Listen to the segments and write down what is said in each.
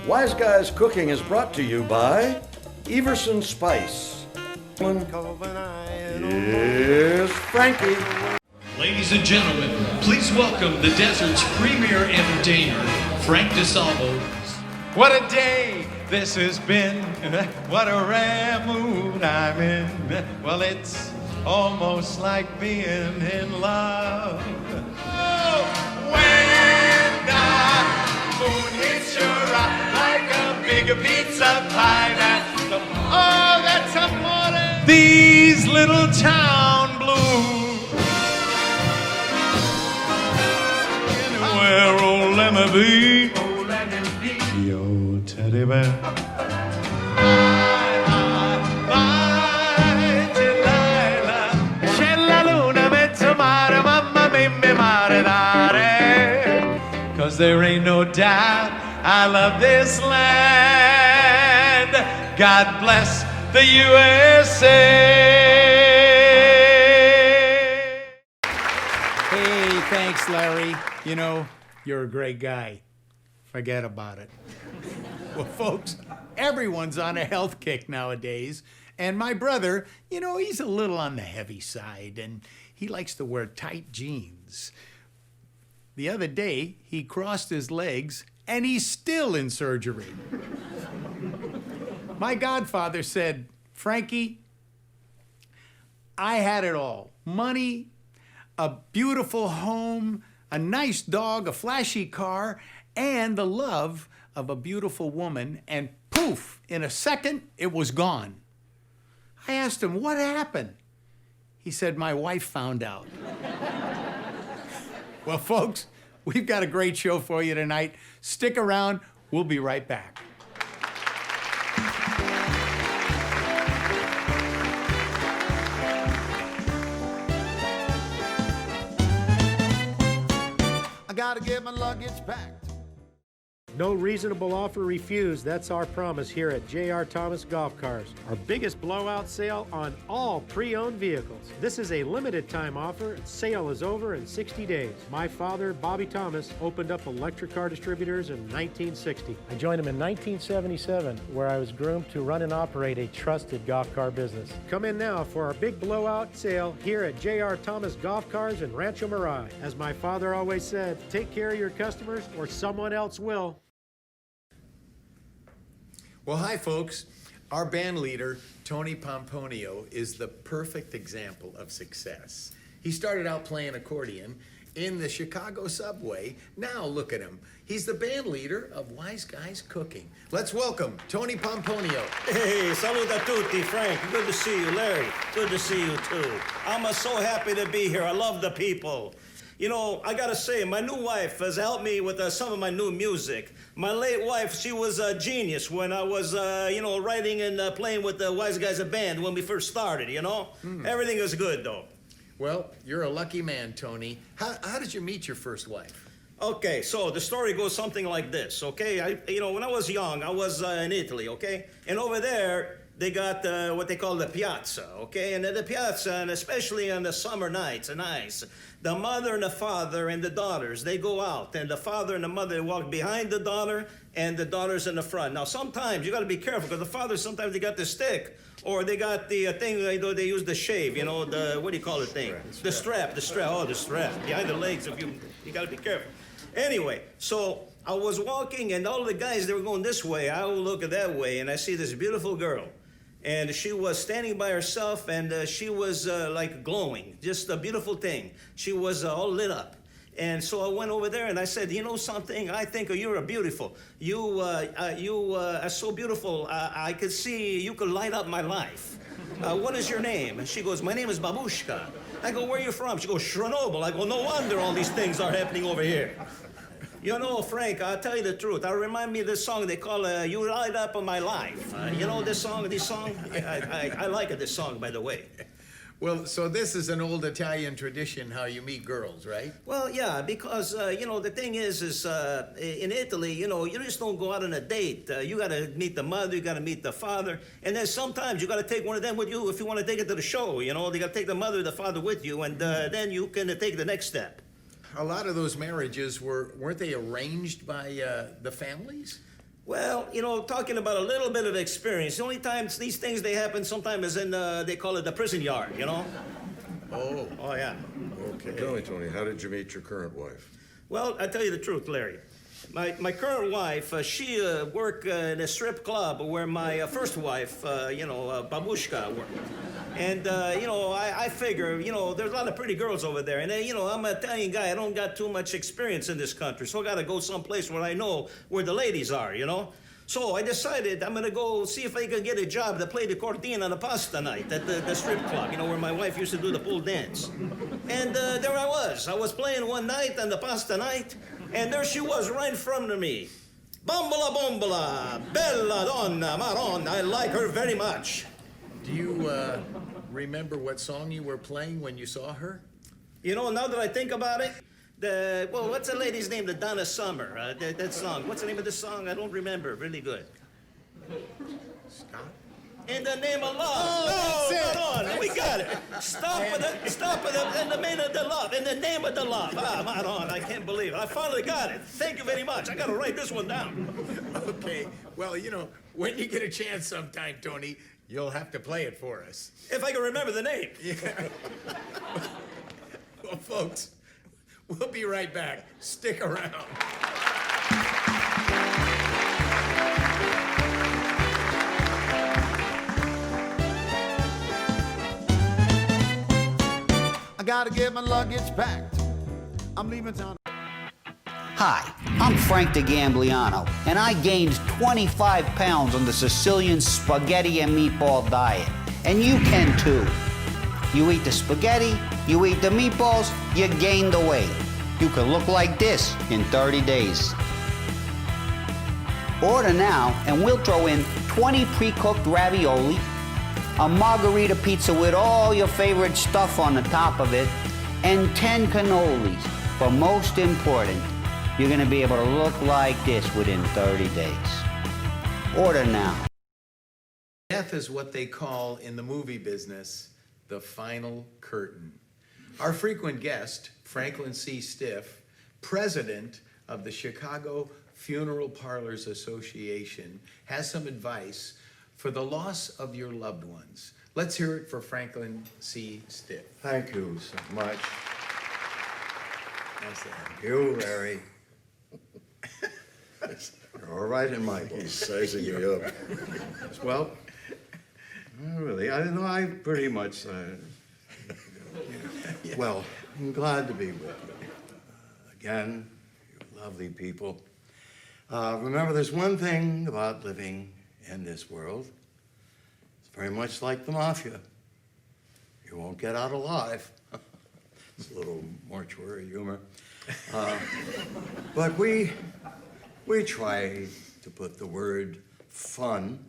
Wise Guys Cooking is brought to you by Everson Spice. Here's Frankie. Ladies and gentlemen, please welcome the desert's premier entertainer, Frank DeSalvo. What a day this has been. What a rare mood I'm in. Well, it's almost like being in love. Oh, when the moon hits your eye like a big pizza pie. That's amore. These little town blues. Anywhere, oh, let me be. Your teddy bear. Cause there ain't no doubt I love this land. God bless the USA. Hey, thanks, Larry. You know, you're a great guy. Forget about it. Well, folks, everyone's on a health kick nowadays. And my brother, you know, he's a little on the heavy side, and he likes to wear tight jeans. The other day, he crossed his legs, and he's still in surgery. My godfather said, Frankie, I had it all. Money, a beautiful home, a nice dog, a flashy car, and the love of a beautiful woman, and poof, in a second, it was gone. I asked him, what happened? He said, my wife found out. Well, folks, we've got a great show for you tonight. Stick around. We'll be right back. I gotta get my luggage packed. No reasonable offer refused. That's our promise here at J.R. Thomas Golf Cars. Our biggest blowout sale on all pre-owned vehicles. This is a limited time offer. Sale is over in 60 days. My father, Bobby Thomas, opened up electric car distributors in 1960. I joined him in 1977, where I was groomed to run and operate a trusted golf car business. Come in now for our big blowout sale here at J.R. Thomas Golf Cars in Rancho Mirage. As my father always said, take care of your customers or someone else will. Well, hi, folks. Our band leader, Tony Pomponio, is the perfect example of success. He started out playing accordion in the Chicago subway. Now look at him. He's the band leader of Wise Guys Cooking. Let's welcome Tony Pomponio. Hey, salute a tutti, Frank. Good to see you, Larry. Good to see you, too. I'm so happy to be here. I love the people. You know, I gotta say, my new wife has helped me with some of my new music. My late wife, she was a genius when I was, writing and playing with the Wise Guys band when we first started, you know? Everything was good, though. Well, you're a lucky man, Tony. How did you meet your first wife? Okay, so the story goes something like this, okay? When I was young, I was in Italy, okay? And over there, they got what they call the piazza, okay? And at the piazza, and especially on the summer nights, the mother and the father and the daughters, they go out, and the father and the mother walk behind the daughter, and the daughter's in the front. Now, sometimes you got to be careful, because the father, sometimes they got the stick, or they got the thing, they use the shave, the, what do you call it thing? The strap, the strap, behind the legs, you got to be careful. Anyway, so I was walking, and all the guys, they were going this way. I will look that way, and I see this beautiful girl. And she was standing by herself, and she was like glowing, just a beautiful thing. She was all lit up. And so I went over there and I said, you know something? I think you're beautiful. You are so beautiful. I could see you could light up my life. What is your name? And she goes, my name is Babushka. I go, where are you from? She goes, Chernobyl. I go, no wonder all these things are happening over here. You know, Frank, I'll tell you the truth. Remind me of this song they call You Light Up My Life. You know this song? I like it, this song, by the way. Well, so this is an old Italian tradition, how you meet girls, right? Well, yeah, because, the thing is in Italy, you just don't go out on a date. You got to meet the mother, you got to meet the father, and then sometimes you got to take one of them with you if you want to take it to the show, They got to take the mother or the father with you, and then you can take the next step. A lot of those marriages weren't they arranged by the families? Well, talking about a little bit of experience, the only times these things they happen sometimes is in, they call it the prison yard. Oh, Oh, yeah. okay. Tell me, Tony, how did you meet your current wife? Well, I tell you the truth, Larry. My current wife, she worked in a strip club where my first wife, Babushka, worked. And, I figure, there's a lot of pretty girls over there. And, I'm an Italian guy. I don't got too much experience in this country. So I got to go someplace where I know where the ladies are. So I decided I'm going to go see if I can get a job to play the cortina on the pasta night at the strip club, where my wife used to do the pool dance. And there I was. I was playing one night on the pasta night, and there she was right in front of me. Bombola, bombola, bella donna, Maronna. I like her very much. Do you remember what song you were playing when you saw her? Now that I think about it, what's the lady's name? The Donna Summer. That song. What's the name of the song? I don't remember. Really good. Scott? In the name of love. Oh, that's it. Maron, we got it. Stop with the, in the name of the love. In the name of the love. Maron, I can't believe it. I finally got it. Thank you very much. I got to write this one down. Okay, well, when you get a chance sometime, Tony, you'll have to play it for us. If I can remember the name. Yeah. Well, folks, we'll be right back. Stick around. I gotta get my luggage packed. I'm leaving town. Hi, I'm Frank DeGambliano, and I gained 25 pounds on the Sicilian spaghetti and meatball diet. And you can too. You eat the spaghetti, you eat the meatballs, you gain the weight. You can look like this in 30 days. Order now, and we'll throw in 20 pre-cooked ravioli, a margarita pizza with all your favorite stuff on the top of it, and 10 cannolis. But most important, you're gonna be able to look like this within 30 days. Order now. Death is what they call in the movie business the final curtain. Our frequent guest, Franklin C. Stiff, president of the Chicago Funeral Parlors Association, has some advice for the loss of your loved ones. Let's hear it for Franklin C. Stiff. Thank you so much. Nice to have You, Larry. You're all right in my He's sizing you up. Well, really, I pretty much, well, I'm glad to be with you. Again, you lovely people. Remember, there's one thing about living in this world. It's very much like the mafia. You won't get out alive. It's a little mortuary humor. But we try to put the word fun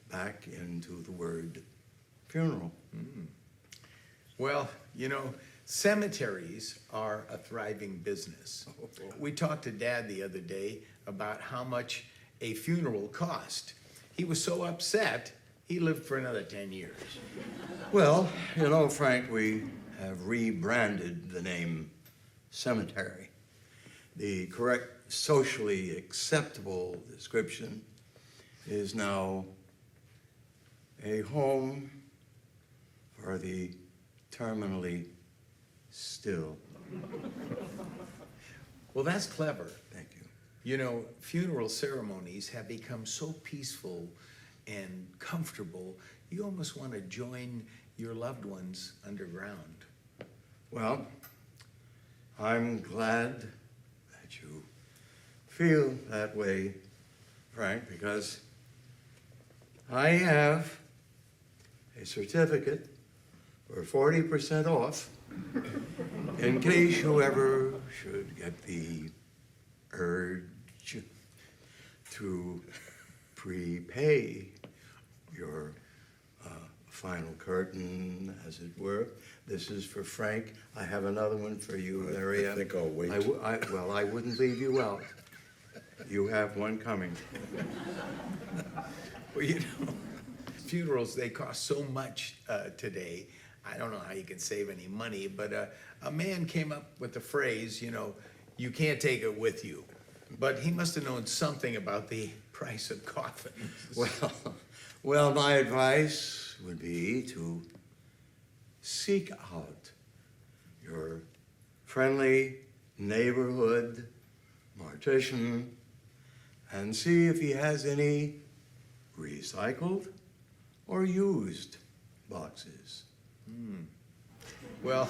back into the word funeral. Well, cemeteries are a thriving business. We talked to Dad the other day about how much a funeral cost. He was so upset, he lived for another 10 years. Well, Frank, we have rebranded the name cemetery. The correct socially acceptable description is now a home for the terminally still. Well, that's clever. Thank you. Funeral ceremonies have become so peaceful and comfortable, you almost want to join your loved ones underground. Well, I'm glad that you feel that way, Frank, because I have a certificate for 40% off in case you ever should get the urge to prepay your final curtain, as it were. This is for Frank. I have another one for you, Larry. I think I'll wait. Well, I wouldn't leave you out. You have one coming. Well, funerals, they cost so much today. I don't know how you can save any money, but a man came up with the phrase, you can't take it with you. But he must have known something about the price of coffins. Well, my advice would be to seek out your friendly neighborhood mortician and see if he has any recycled or used boxes. Well,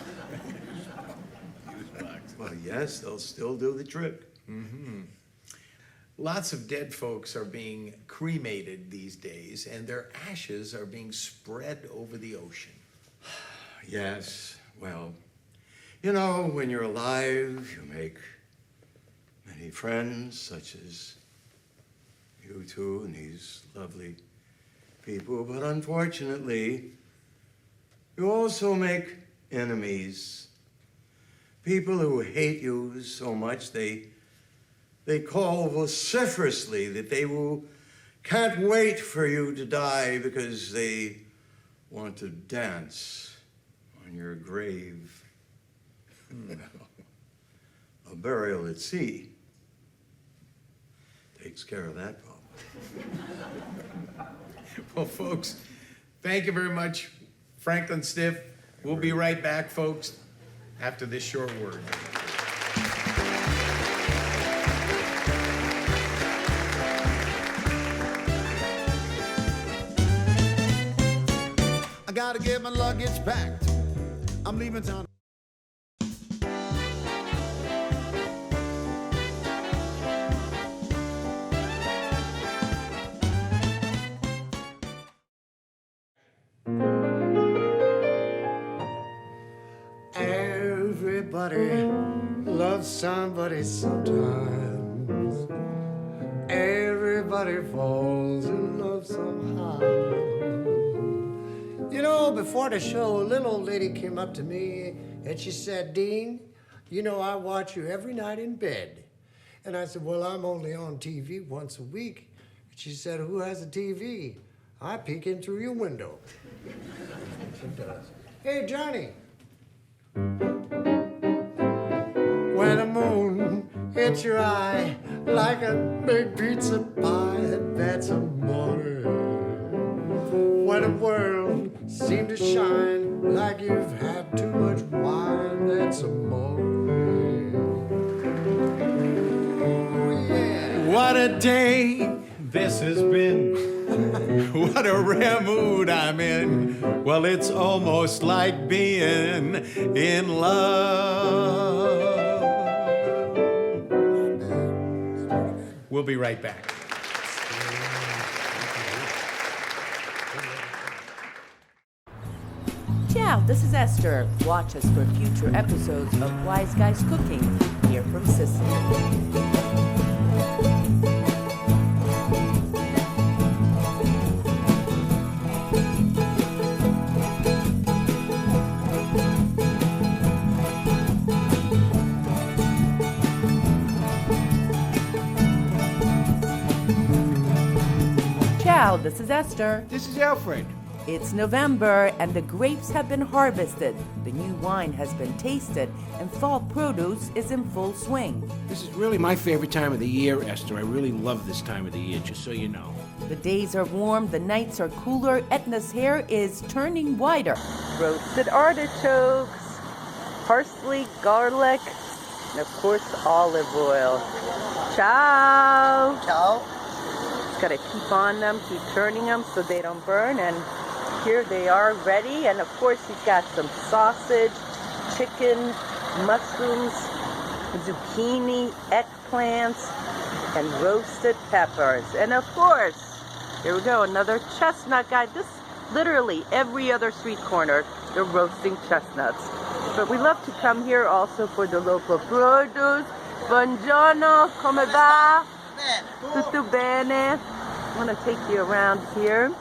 Well, yes, they'll still do the trick. lots of dead folks are being cremated these days, and their ashes are being spread over the ocean. Yes, well, you know, when you're alive, you make many friends, such as you two and these lovely people, but unfortunately, you also make enemies. People who hate you so much they call vociferously that can't wait for you to die because they want to dance on your grave. A burial at sea takes care of that problem. Well, folks, thank you very much, Franklin Stiff. We'll be right back, folks, after this short word. I gotta get my luggage packed. I'm leaving town. Everybody loves somebody sometimes. Everybody falls in love somehow. You know, before the show, a little old lady came up to me and she said, "Dean, you know I watch you every night in bed." And I said, "Well, I'm only on TV once a week." And she said, "Who has a TV? I peek in through your window." She does. "Hey, Johnny. When the moon hits your eye like a big pizza pie, that's a morning. When the world seems to shine like you've had too much wine, that's a morning. Oh, yeah. What a day this has been. What a rare mood I'm in. Well, it's almost like being in love. We'll be right back. Ciao, this is Esther. Watch us for future episodes of Wise Guys Cooking here from Sicily. Ciao, this is Esther. This is Alfred. It's November and the grapes have been harvested, the new wine has been tasted, and fall produce is in full swing. This is really my favorite time of the year, Esther. I really love this time of the year, just so you know. The days are warm, the nights are cooler, Etna's hair is turning whiter. Roasted artichokes, parsley, garlic, and of course olive oil. Ciao! Ciao. Just gotta keep on them, keep turning them so they don't burn, and here they are ready. And of course you've got some sausage, chicken, mushrooms, zucchini, eggplants, and roasted peppers. And of course, here we go, another chestnut guy. This literally every other street corner, they're roasting chestnuts. But we love to come here also for the local produce. Buongiorno, come va? Tutto bene. I want to take you around here.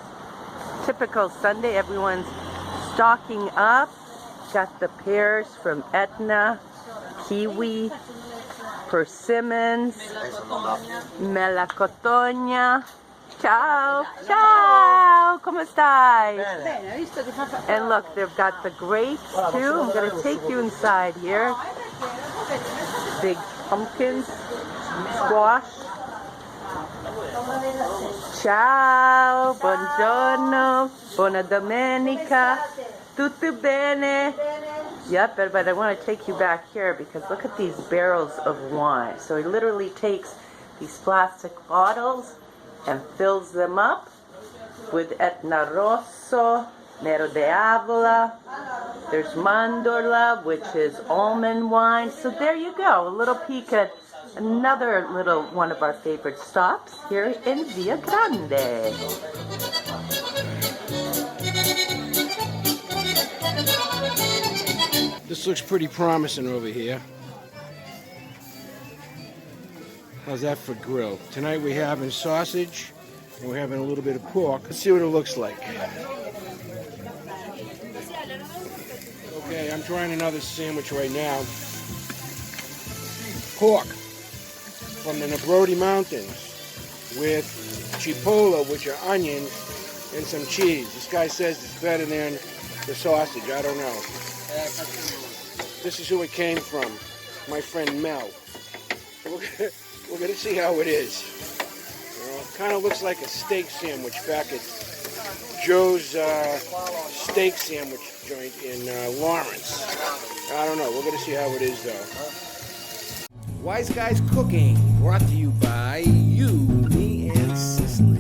Typical Sunday, everyone's stocking up. Got the pears from Etna, kiwi, persimmons, melacotogna. Ciao, ciao, come stai? And look, they've got the grapes too. I'm going to take you inside here. Big pumpkins, squash. Ciao, buongiorno, buona domenica, tutto bene? Yep, but I want to take you back here because look at these barrels of wine. So he literally takes these plastic bottles and fills them up with Etna Rosso, Nero de Avola. There's Mandorla, which is almond wine. So there you go, a little peek at another little one of our favorite stops here in Via Grande. This looks pretty promising over here. How's that for grill? Tonight we're having sausage and we're having a little bit of pork. Let's see what it looks like. Okay, I'm trying another sandwich right now. Pork from the Nebrodi Mountains with chipotle, which are onions, and some cheese. This guy says it's better than the sausage. I don't know. This is who it came from, my friend Mel. We're gonna see how it is. You know, it kind of looks like a steak sandwich back at Joe's steak sandwich joint in Lawrence. I don't know. We're gonna see how it is though. Wise Guys Cooking, brought to you by you, me, and Cicely.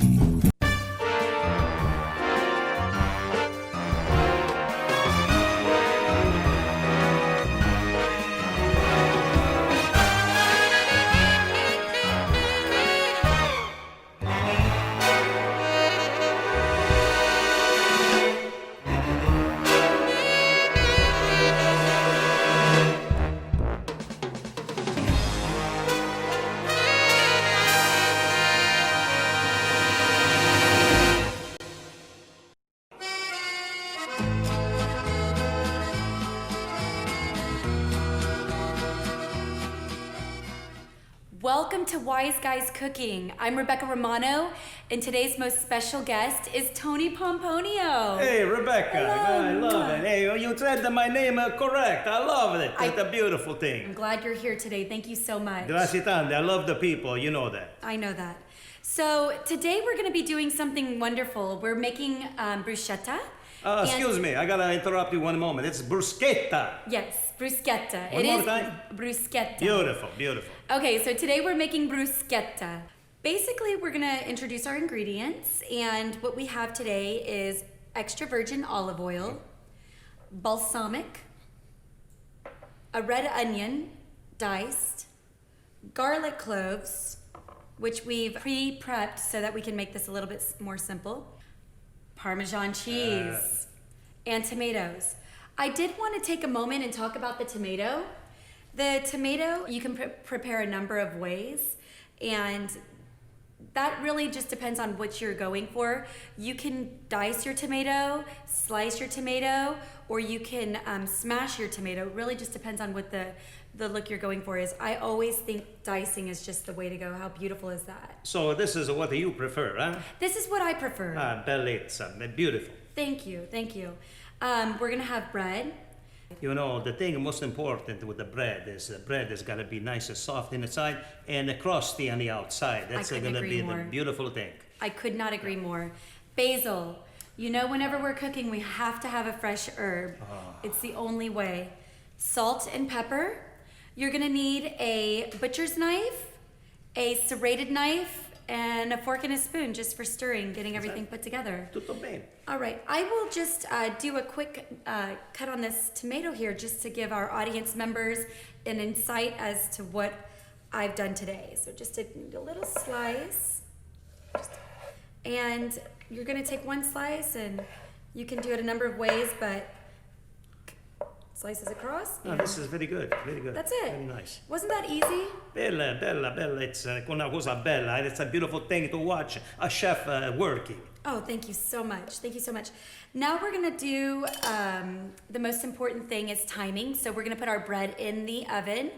Welcome to Wise Guys Cooking. I'm Rebecca Romano, and today's most special guest is Tony Pomponio. Hey, Rebecca. Hello. I love it. Hey, you said my name correct. I love it. It's a beautiful I'm thing. glad you're here today. Thank you so much. Grazie tante. I love the people. You know that. I know that. So today we're going to be doing something wonderful. We're making bruschetta. Excuse me. I gotta interrupt you one moment. It's bruschetta. Yes, bruschetta. One more time. Bruschetta. Beautiful, beautiful. Okay, so today we're making bruschetta. Basically, we're gonna introduce our ingredients, and what we have today is extra virgin olive oil, balsamic, a red onion, diced, garlic cloves, which we've pre-prepped so that we can make this a little bit more simple, Parmesan cheese, and tomatoes. I did want to take a moment and talk about the tomato. The tomato, you can prepare a number of ways, and that really just depends on what you're going for. You can dice your tomato, slice your tomato, or you can smash your tomato. It really just depends on what the look you're going for is. I always think dicing is just the way to go. How beautiful is that? So this is what you prefer, huh? This is what I prefer. Bellezza. Beautiful. Thank you, thank you. We're gonna have bread. You know, the thing most important with the bread is got to be nice and soft inside and crusty on the outside. That's going to be the beautiful thing. I could not agree more. Basil. You know, whenever we're cooking, we have to have a fresh herb. It's the only way. Salt and pepper. You're gonna need a butcher's knife, a serrated knife, and a fork and a spoon just for stirring, getting everything put together. Tutto bene. All right, I will just do a quick cut on this tomato here just to give our audience members an insight as to what I've done today. So just a little slice. And you're gonna take one slice, and you can do it a number of ways, but slices across. No, this is very good, very good. That's it. Very nice. Wasn't that easy? Bella, bella, bella. It's una cosa bella. It's a beautiful thing to watch a chef working. Oh, thank you so much. Thank you so much. Now we're gonna do, the most important thing is timing. So we're gonna put our bread in the oven.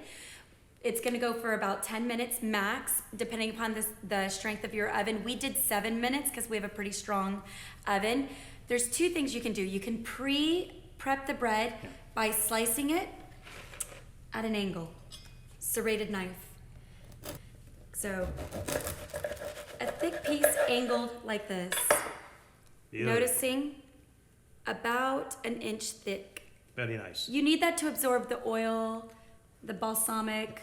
It's gonna go for about 10 minutes max, depending upon the strength of your oven. We did 7 minutes because we have a pretty strong oven. There's two things you can do. You can pre-prep the bread by slicing it at an angle, serrated knife. So a thick piece angled like this. Beautiful. Noticing about an inch thick. Very nice. You need that to absorb the oil, the balsamic,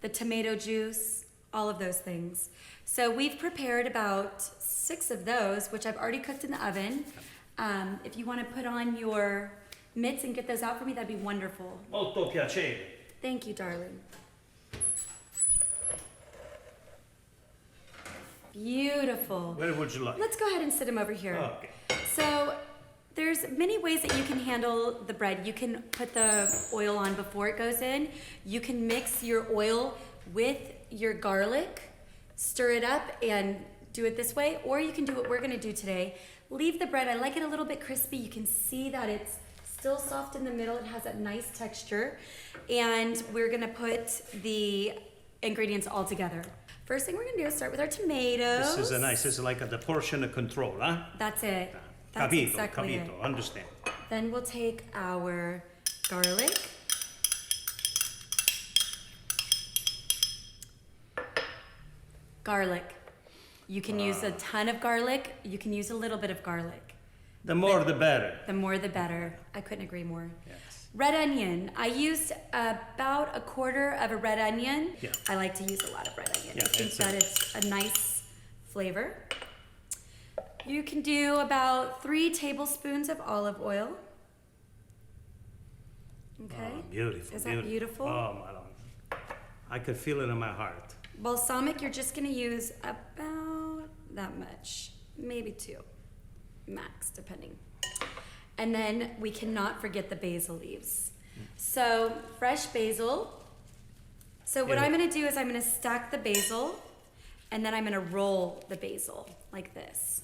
the tomato juice, all of those things. So we've prepared about 6 of those, which I've already cooked in the oven. If you want to put on your mitts and get those out for me, that'd be wonderful. Molto piacere. Thank you, darling. Beautiful. Where would you like? Let's go ahead and sit them over here. Okay. So there's many ways that you can handle the bread. You can put the oil on before it goes in. You can mix your oil with your garlic, stir it up and do it this way, or you can do what we're gonna do today. Leave the bread, I like it a little bit crispy. You can see that it's still soft in the middle. It has that nice texture. And we're gonna put the ingredients all together. First thing we're gonna do is start with our tomatoes. This is like the portion of control, huh? That's it. That's Capito, exactly it. capito, understand. Then we'll take our garlic. Garlic. You can use a ton of garlic. You can use a little bit of garlic. The more the better. The more the better. I couldn't agree more. Yes. Red onion. I used about a quarter of a red onion. Yeah. I like to use a lot of red onion. Yeah, I think it's that it's a nice flavor. You can do about 3 tablespoons of olive oil. Okay. Oh, beautiful. Is that beautiful? Oh, my Lord. I could feel it in my heart. Balsamic, you're just gonna use about that much, maybe 2, max, depending. And then we cannot forget the basil leaves. So fresh basil. So what I'm gonna do is I'm gonna stack the basil, and then I'm gonna roll the basil like this,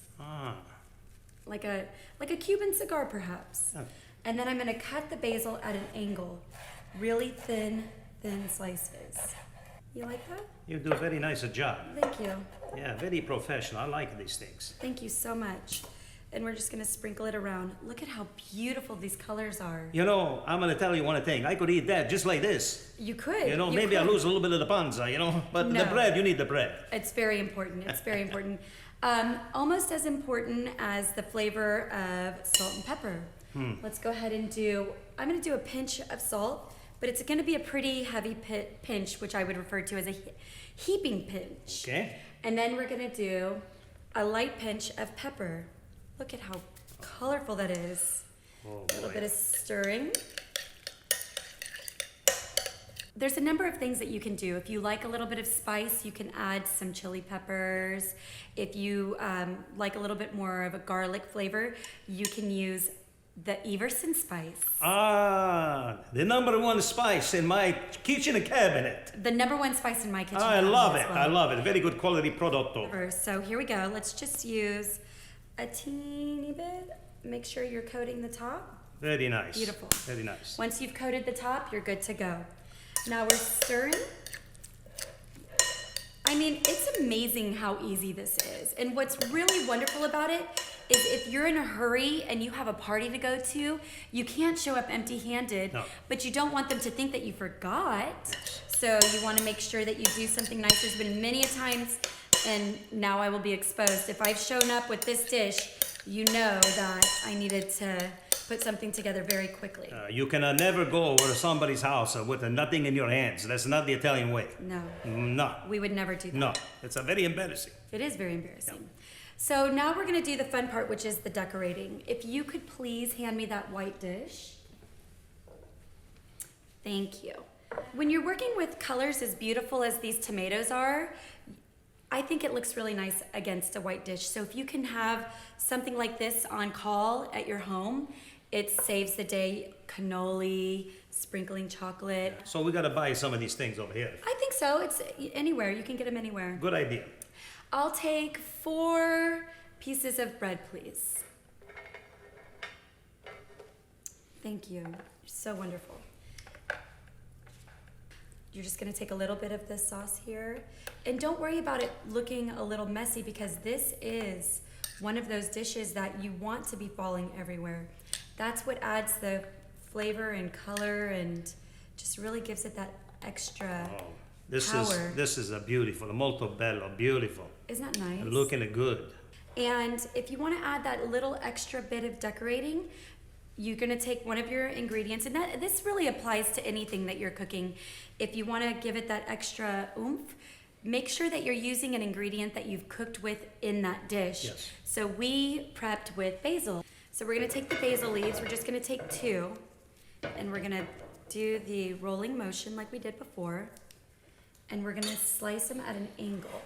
like a Cuban cigar, perhaps. Okay. And then I'm gonna cut the basil at an angle, really thin slices. You like that? You do a very nice job. Thank you. Yeah, very professional. I like these things. Thank you so much. And we're just gonna sprinkle it around. Look at how beautiful these colors are. You know, I'm gonna tell you one thing. I could eat that just like this. You could. You know, maybe I lose a little bit of the panza, you know? But No. the bread, you need the bread. It's very important. It's very important. Almost as important as the flavor of salt and pepper. Let's go ahead and I'm gonna do a pinch of salt, but it's gonna be a pretty heavy pinch, which I would refer to as a heaping pinch. Okay. And then we're gonna do a light pinch of pepper. Look at how colorful that is. Oh, A little boy. bit of stirring. There's a number of things that you can do. If you like a little bit of spice, you can add some chili peppers. If you like a little bit more of a garlic flavor, you can use the Everson spice. Ah, the #1 spice in my kitchen cabinet. The #1 spice in my kitchen. I cabinet love as it. well. I love it. Very good quality prodotto. So here we go. Let's just use a teeny bit. Make sure you're coating the top. Very nice. Beautiful. Very nice. Once you've coated the top, you're good to go. Now we're stirring. I mean, it's amazing how easy this is. And what's really wonderful about it is if you're in a hurry and you have a party to go to, you can't show up empty-handed, No. but you don't want them to think that you forgot. So you want to make sure that you do something nice. There's been many a times, and now I will be exposed. If I've shown up with this dish, you know that I needed to put something together very quickly. You can never go over to somebody's house with nothing in your hands. That's not the Italian way. No, No. we would never do that. No. It's a very embarrassing. It is very embarrassing. So now we're gonna do the fun part, which is the decorating. If you could please hand me that white dish. Thank you. When you're working with colors as beautiful as these tomatoes are, I think it looks really nice against a white dish. So if you can have something like this on call at your home, it saves the day. Cannoli, sprinkling chocolate. So we gotta buy some of these things over here. I think so. It's anywhere. You can get them anywhere. Good idea. I'll take 4 pieces of bread, please. Thank you. You're so wonderful. You're just gonna take a little bit of this sauce here. And don't worry about it looking a little messy, because this is one of those dishes that you want to be falling everywhere. That's what adds the flavor and color and just really gives it that extra This Power. is a beautiful, molto bello, beautiful. Isn't that nice? And looking good. And if you want to add that little extra bit of decorating, you're going to take one of your ingredients, and this really applies to anything that you're cooking. If you want to give it that extra oomph, make sure that you're using an ingredient that you've cooked with in that dish. Yes. So we prepped with basil. So we're going to take the basil leaves. We're just going to take 2, and we're going to do the rolling motion like we did before, and we're going to slice them at an angle.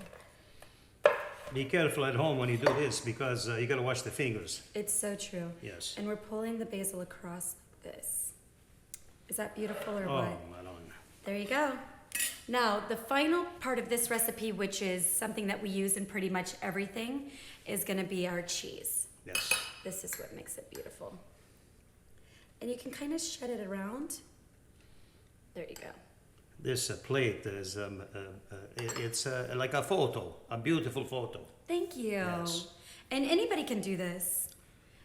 Be careful at home when you do this because you gotta watch the fingers. It's so true. Yes. And we're pulling the basil across like this. Is that beautiful or Oh, what? Madonna. There you go. Now, the final part of this recipe, which is something that we use in pretty much everything, is gonna be our cheese. Yes. This is what makes it beautiful. And you can kind of shed it around. There you go. This plate is, it's like a photo, a beautiful photo. Thank you. Yes. And anybody can do this.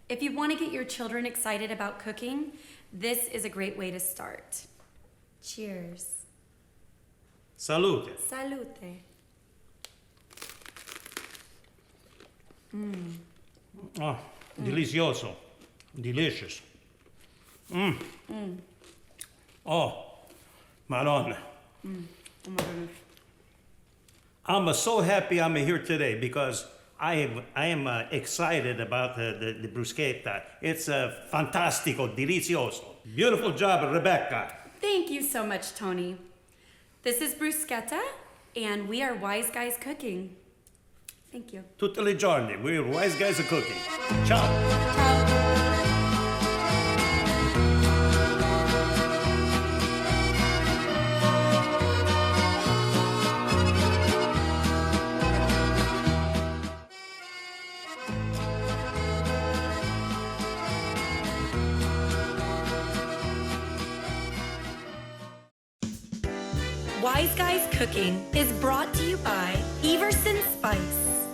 If you want to get your children excited about cooking, this is a great way to start. Cheers. Salute. Salute. Oh, delicioso. Delicious. Oh, Madonna. Oh my goodness. I'm so happy I'm here today because I am excited about the bruschetta. It's fantastico, delicioso. Beautiful job, Rebecca. Thank you so much, Tony. This is Bruschetta, and we are Wise Guys Cooking. Thank you. Tutte le giorni, we're Wise Guys of Cooking. Ciao. Wise Guys Cooking is brought to you by Everson Spice.